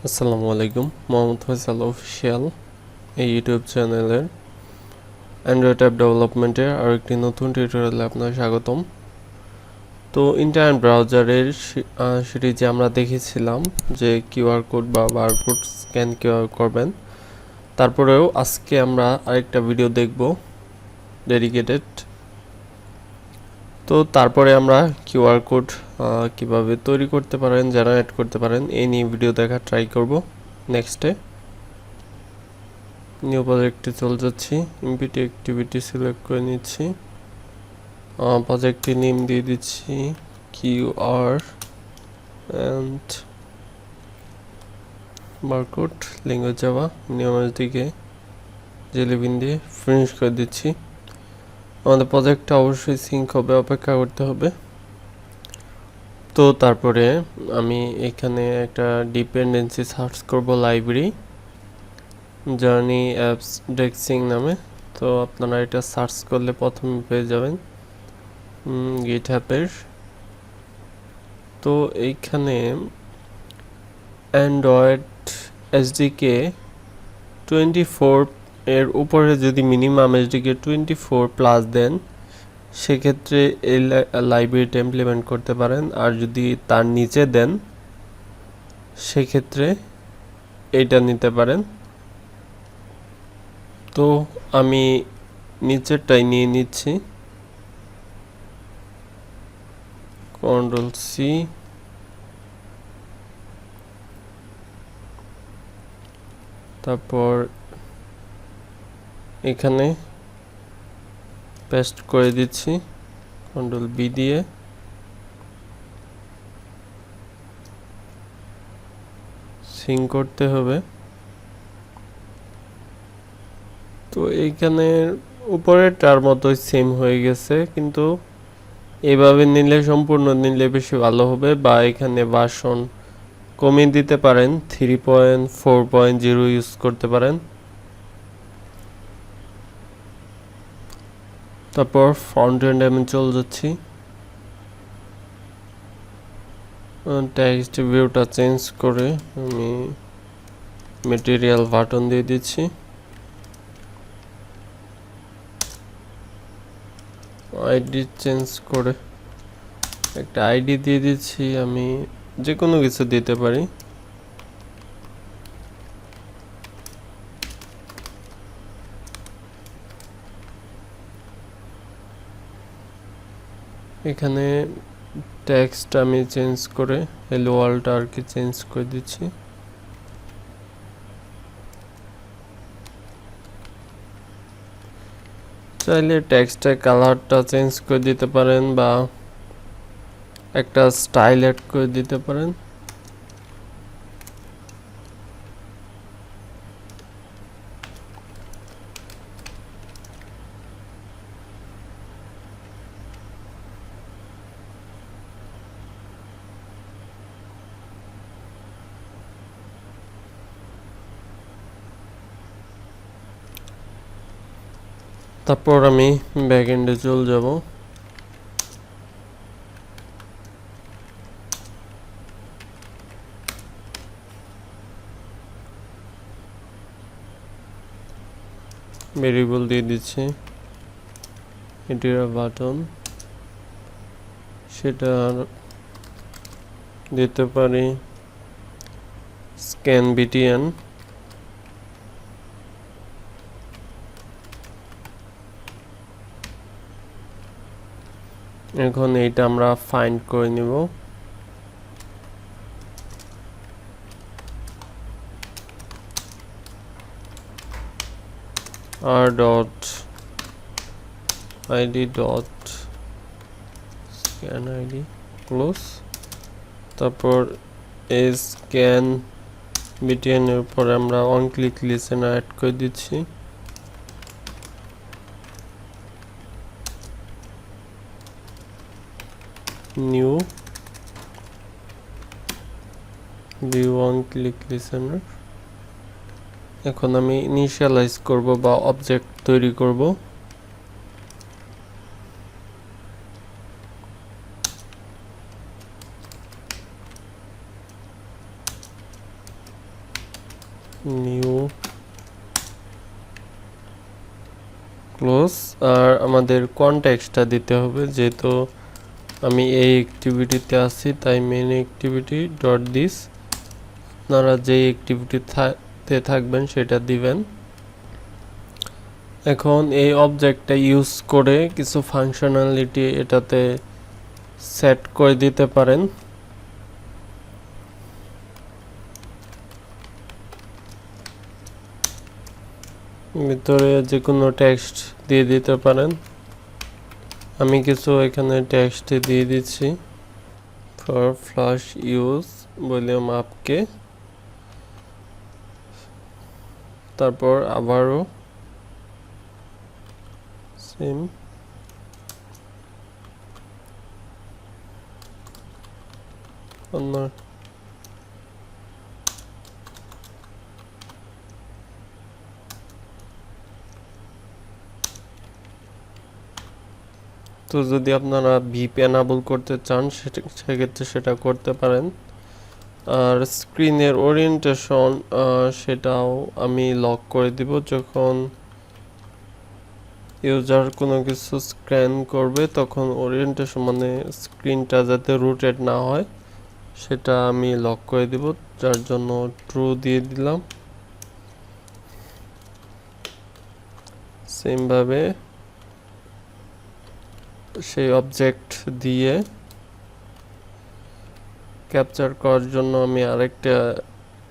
আসসালামু আলাইকুম। মোহাম্মদ ফয়সাল অফিসিয়াল এই ইউটিউব চ্যানেলের অ্যান্ড্রয়েড অ্যাপ ডেভেলপমেন্টের আরেকটি নতুন টিউটোরিয়ালে আপনাকে স্বাগতম। তো ইন্টারনেট ব্রাউজারের সিরিজে আমরা দেখেছিলাম যে কিউআর কোড বা বারকোড স্ক্যান কীভাবে করবেন। তারপরেও আজকে আমরা আরেকটা ভিডিও দেখব ডেডিকেটেড। তো তারপরে আমরা কিউআর কোড কিভাবে তৈরি করতে পারেন, জেনারেট করতে পারেন এই নিয়ে ভিডিও দেখা ট্রাই করব। নেক্সটে নিউ প্রজেক্টে চলে যাচ্ছি, ইমপিটি অ্যাক্টিভিটি সিলেক্ট করে নিচ্ছি, প্রজেক্টটি নেম দিয়ে দিচ্ছি QR and barcode, language Java, নিয়মের দিকে জেলিবিন দিয়ে ফিনিশ করে দিচ্ছি। আমাদের প্রজেক্টটা অবশ্যই সিঙ্ক হবে, অপেক্ষা করতে হবে। তো তারপরে আমি এখানে একটা ডিপেন্ডেন্সি সার্চ করব, লাইব্রেরি জার্নি অ্যাপস ডেক্সিং নামে। তো আপনারা এটা সার্চ করলে প্রথমে পেয়ে যাবেন গিটহাবের। তো এইখানে অ্যান্ড্রয়েড এসডিকে 24 এর উপরে যদি মিনিমাম এসডিকে 24 প্লাস দেন সেক্ষেত্রে এই লাইব্রেরিটা ইমপ্লিমেন্ট করতে পারেন, আর যদি তার নিচে দেন সেক্ষেত্রে এইটা নিতে পারেন। তো আমি নিচেরটাই নিয়ে নিচ্ছি, Ctrl+C, তারপর এখানে পেস্ট করে দিচ্ছি Ctrl+V দিয়ে। সিঙ্ক করতে হবে। তো এইখানে উপরেরটার মতোই সেম হয়ে গেছে, কিন্তু এভাবে নিলে সম্পূর্ণ নিলে বেশি ভালো হবে, বা এখানে ভার্সন কমিয়ে দিতে পারেন, 3.4.0 ইউজ করতে পারেন। তারপর ফ্রন্ট এন্ড আমি চলে যাচ্ছি, টেক্সট ভিউটা চেঞ্জ করে আমি ম্যাটেরিয়াল বাটন দিয়ে দিচ্ছি। আইডি চেঞ্জ করে একটা আইডি দিয়ে দিচ্ছি, আমি যে কোনো কিছু দিতে পারি। এখানে টেক্সট আমি চেঞ্জ করে হ্যালো ওয়ার্ল্ড আর কি চেঞ্জ করে দিচ্ছি। চাইলে টেক্সটের কালারটা চেঞ্জ করে দিতে পারেন বা একটা স্টাইল অ্যাড করে দিতে পারেন। তারপর আমি ব্যাকএন্ডে চলে যাব। ভেরিয়েবল দিয়ে দিচ্ছি, এটির বাটন, সেটা দিতে পারি স্ক্যান বিটিএন। এখন এইটা আমরা ফাইন্ড করে নিব। r.id.scanid close. তারপর এই স্ক্যান বিটিএন এর উপরে আমরা অন ক্লিক লিসেনার অ্যাড করে দিচ্ছি। New view on click listener. এখন আমি ইনিশিয়ালাইজ করব বা অবজেক্ট তৈরি করব। New close. আর আমাদের কনটেক্সটটা দিতে হবে, যেহেতু আমি এই অ্যাক্টিভিটিতে আছি তাই মেইন অ্যাক্টিভিটি ডট দিস। আপনারা যে অ্যাক্টিভিটিতে থাকবেন সেটা দিবেন। এখন এই অবজেক্টটা ইউজ করে কিছু ফাংশনালিটি এটাতে সেট করে দিতে পারেন। ভিতরে যে কোনো টেক্সট দিয়ে দিতে পারেন। আমি কিছু এখানে টেক্সট দিয়ে দিচ্ছি। ফর ফ্লাশ ইউজ ভলিউম আপকে, তারপর আবারও সেম অন্য তো যদি আপনারা ভিপ এনাবল করতে চান সেক্ষেত্রে সেটা করতে পারেন। আর স্ক্রিনের ওরিয়েন্টেশন সেটাও আমি লক করে দিব। যখন ইউজার কোনো কিছু স্ক্যান করবে তখন ওরিয়েন্টেশন মানে স্ক্রিনটা যাতে রোটেট না হয় সেটা আমি লক করে দিব, যার জন্য ট্রু দিয়ে দিলাম। সেমভাবে সেই অবজেক্ট দিয়ে ক্যাপচার করার জন্য আমি আরেকটা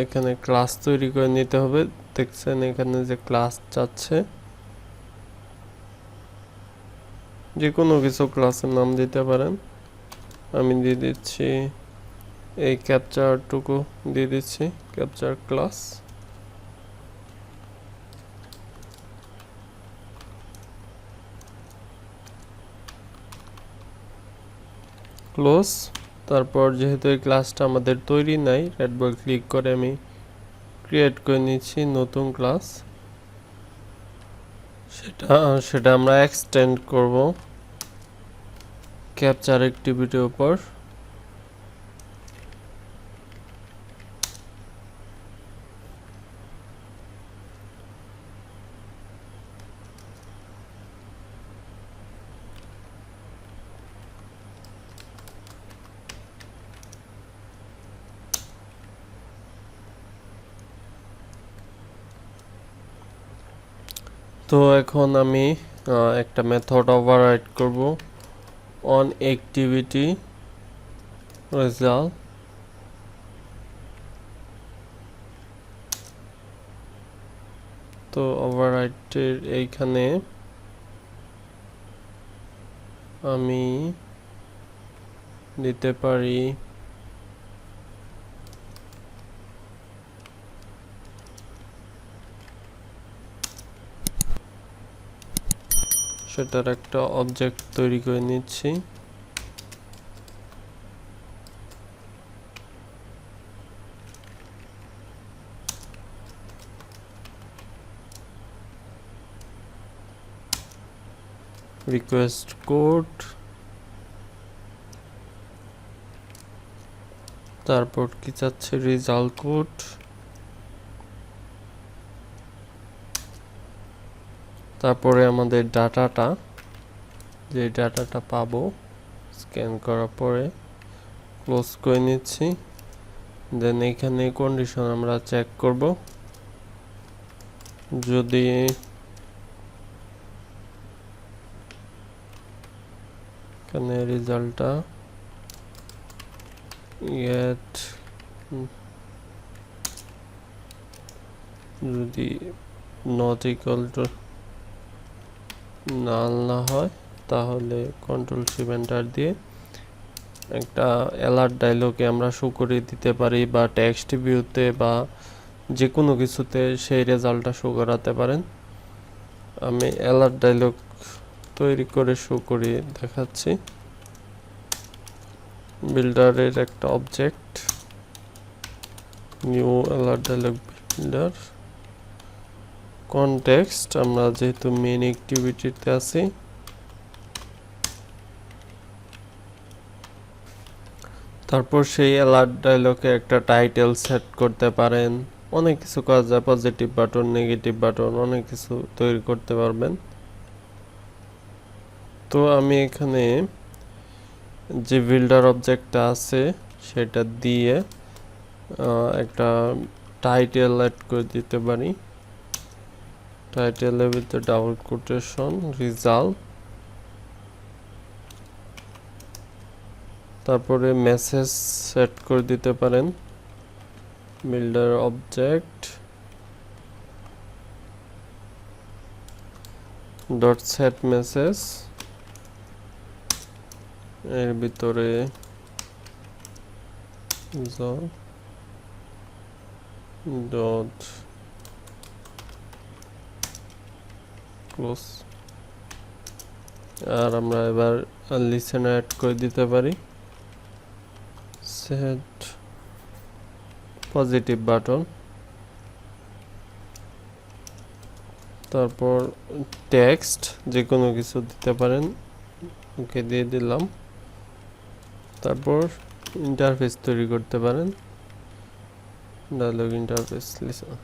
এখানে ক্লাস তৈরি করে নিতে হবে। দেখছেন এখানে যে ক্লাস চাচ্ছে, যে কোনো কিছু ক্লাসের নাম দিতে পারেন। আমি দিয়ে দিচ্ছি এই ক্যাপচারটুকু দিয়ে দিচ্ছি ক্যাপচার ক্লাস। ক্লোজ। তারপর যেহেতু এই ক্লাসটা আমাদের তৈরি নাই, রেড বল ক্লিক করে আমি ক্রিয়েট করে নিচ্ছি নতুন ক্লাস। সেটা আমরা এক্সটেন্ড করব ক্যাপচার অ্যাক্টিভিটির উপর। তো এখন আমি একটা মেথড ওভাররাইড করব অন অ্যাক্টিভিটি রেজাল্ট। তো ওভাররাইডের এইখানে আমি দিতে পারি সেটার একটা অবজেক্ট তৈরি করে নিচ্ছি। রিকোয়েস্ট কোড, তারপর কি চাচ্ছে রেজাল্ট কোড, তারপরে আমাদের ডাটাটা যে ডাটাটা পাবো স্ক্যান করার পরে ক্লোজ করে নিচ্ছি। দেন এখানে কন্ডিশন আমরা চেক করব, যদি এখানে রেজাল্টটা গেট যদি নট ইকুয়াল টু নাল না হয় তাহলে কন্ট্রোল শিফট এন্টার দিয়ে একটা অ্যালার্ট ডায়লগে আমরা শো করে দিতে পারি, বা টেক্সট ভিউতে বা যে কোনো কিছুতে সেই রেজাল্টটা শো করাতে পারেন। আমি অ্যালার্ট ডায়লগ তৈরি করে শো করে দেখাচ্ছি। বিল্ডারের একটা object new alert dialog builder context, আমরা যেহেতু মেইন অ্যাক্টিভিটিতে আছি তারপর সেই অ্যালার্ট ডায়লগে একটা টাইটেল সেট করতে পারেন অনেক কিছু করা যায়, পজিটিভ বাটন, নেগেটিভ বাটন, অনেক কিছু তৈরি করতে পারবেন। তো আমি এখানে যে বিল্ডার অবজেক্টটা আছে সেটা দিয়ে একটা টাইটেল অ্যাড করে দিতে পারি। টাইটেলের ভিতরে ডাবল কোটেশন রেজাল্ট, তারপরে মেসেজ সেট করে দিতে পারেন builder object dot set message, এর ভিতরে ডট ক্লোজ। আর আমরা এবার লিসেনার অ্যাড করে দিতে পারি, সেট পজিটিভ বাটন, তারপর টেক্সট যে কোনো কিছু দিতে পারেন, ওকে দিয়ে দিলাম। তারপর ইন্টারফেস তৈরি করতে পারেন, ডায়লগ ইন্টারফেস লিসেনার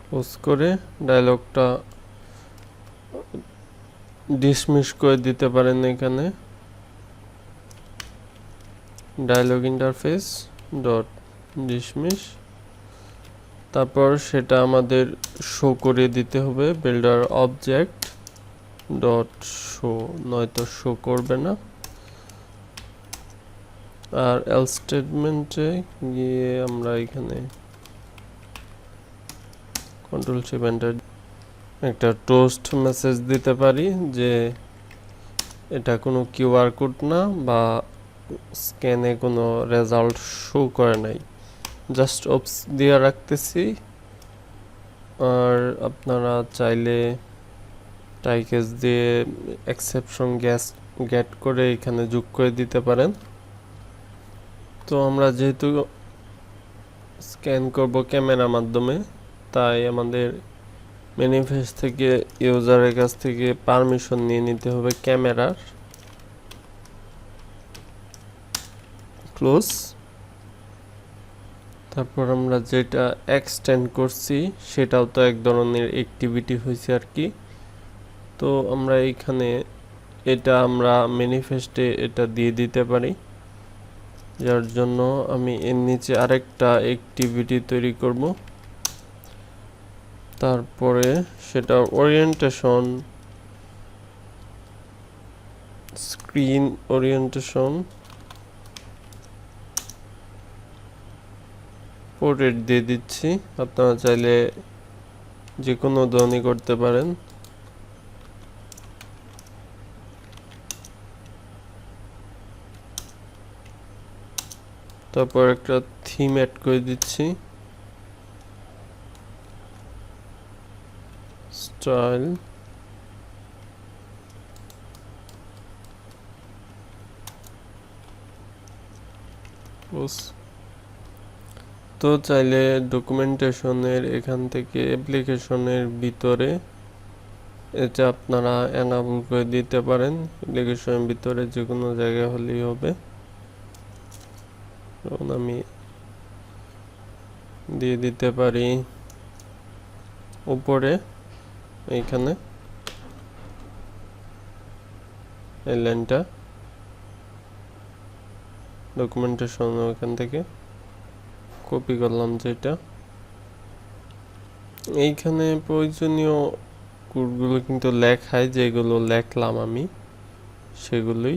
ক্লোজ করে ডায়লগটা ডিসমিস করে দিতে পারেন এখানে ডায়লগ ইন্টারফেস ডট ডিসমিস। তারপর সেটা আমাদের শো করে দিতে হবে বিল্ডার অবজেক্ট ডট শো, নয়তো শো করবে না। আর এলস স্টেটমেন্টে গিয়ে আমরা এখানে কন্ট্রোল শিফট এন্টার একটা টোস্ট মেসেজ দিতে পারি যে এটা কোনো কিউআর কোড না বা স্ক্যানে কোনো রেজাল্ট শো করে নাই, জাস্ট অপস দিয়ে রাখতেছি। আর আপনারা চাইলে টাইকেস দিয়ে এক্সেপশন গেট করে এখানে যোগ করে দিতে পারেন। তো আমরা যেহেতু স্ক্যান করব ক্যামেরার মাধ্যমে, তাই আমাদের ম্যানিফেস্ট থেকে ইউজারের কাছ থেকে পারমিশন নিয়ে নিতে হবে ক্যামেরার। ক্লোজ। তারপর আমরা যেটা এক্সটেন্ড করছি সেটাও তো এক ধরনের অ্যাক্টিভিটি হয়েছে আর কি। তো আমরা এইখানে এটা আমরা ম্যানিফেস্টে এটা দিয়ে দিতে পারি, যার জন্য আমি এর নিচে আরেকটা অ্যাক্টিভিটি তৈরি করব। তারপরে সেটা ওরিয়েন্টেশন, স্ক্রিন ওরিয়েন্টেশন পোর্ট্রেট দিয়ে দিচ্ছি। আপনারা চাইলে যে কোনো ধরনের করতে পারেন। তারপর একটা থিম অ্যাড করে দিচ্ছি, স্টাইল তো চাইলে ডকুমেন্টেশনের এখান থেকে অ্যাপ্লিকেশনের ভিতরে এটা আপনারা এনাবল করে দিতে পারেন। অ্যাপ্লিকেশনের ভিতরে যে কোনো জায়গায় হলেই হবে। যেমন আমি দিয়ে দিতে পারি উপরে, এইখানে এই লাইনটা ডকুমেন্টেশন ওখান থেকে কপি করলাম, যেটা এইখানে প্রয়োজনীয় কোডগুলো কিন্তু লেখায়, যেগুলো লেখলাম আমি সেগুলোই।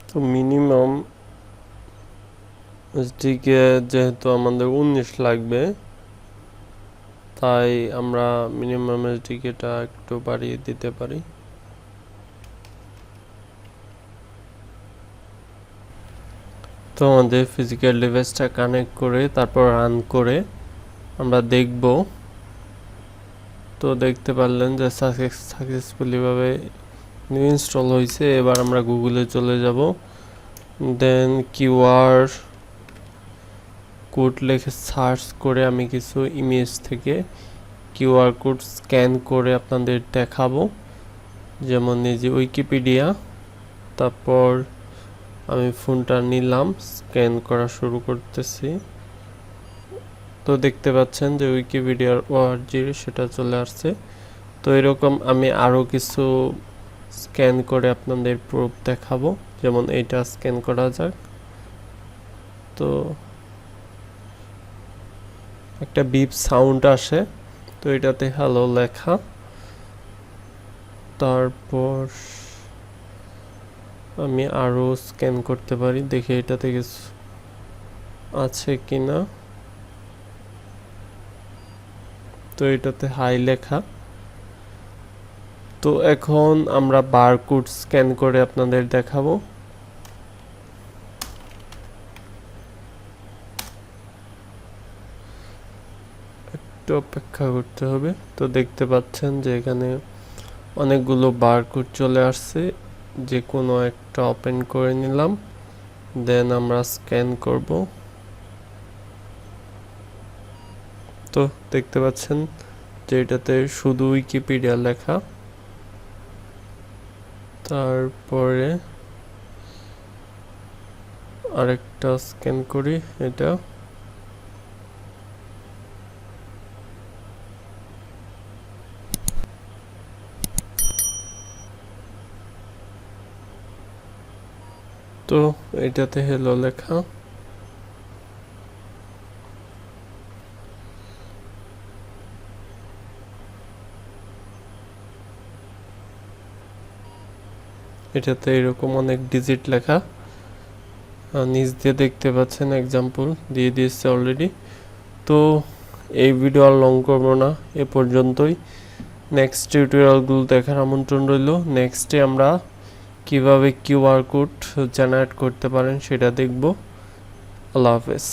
তো মিনিমাম এসডিকে যেহেতু আমাদের 19 লাগবে, তাই আমরা মিনিমাম এসডিকেটা একটু বাড়িয়ে দিতে পারি। তো আমাদের ফিজিক্যাল ডিভাইসটা কানেক্ট করে তারপর রান করে আমরা দেখব। তো দেখতে পারলেন যে সাকসেসফুলিভাবে নিউ ইনস্টল হয়েছে। এবার আমরা গুগলে চলে যাব, দেন কিউআর কোড লিখে সার্চ করে আমি কিছু ইমেজ থেকে কিউআর কোড স্ক্যান করে আপনাদের দেখাবো। যেমন এই যে উইকিপিডিয়া, তারপর আমি ফোনটা নিলাম, স্ক্যান করা শুরু করতেছি। তো দেখতে পাচ্ছেন যে উইকিপিডিয়ার ওআরজি সেটা চলে আসছে। তো এরকম আমি আরও কিছু স্ক্যান করে আপনাদের প্রুফ দেখাবো, যেমন এইটা স্ক্যান করা যাক। তো একটা বিপ সাউন্ড আসে, তো এটাতে হ্যালো লেখা। তারপর আমি আরও স্ক্যান করতে পারি, দেখি এটাতে কিছু আছে কিনা। তো এটাতে হাই লেখা। তো এখন আমরা বারকোড স্ক্যান করে আপনাদের দেখাবো। একটু অপেক্ষা করতে হবে। তো দেখতে পাচ্ছেন যে এখানে অনেকগুলো বারকোড চলে আসছে, যে কোনো একটা ওপেন করে নিলাম, দেন আমরা স্ক্যান করব। তো দেখতে পাচ্ছেন যে এটাতে শুধু উইকিপিডিয়া লেখা। তারপরে আরেকটা স্ক্যান করি, এটা তো এটাতে হ্যালো লেখা। এটাতে এরকম অনেক ডিজিট লেখা, নিচ দিয়ে দেখতে পাচ্ছেন এক্সাম্পল দিয়ে দিয়েছে অলরেডি। তো এই ভিডিও আর লং করবো না, এ পর্যন্তই। নেক্সট টিউটোরিয়ালগুলো দেখার আমন্ত্রণ রইল। নেক্সটে আমরা কিভাবে কিউআর কোড জেনারেট করতে পারেন সেটা দেখব। আল্লাহ হাফেজ।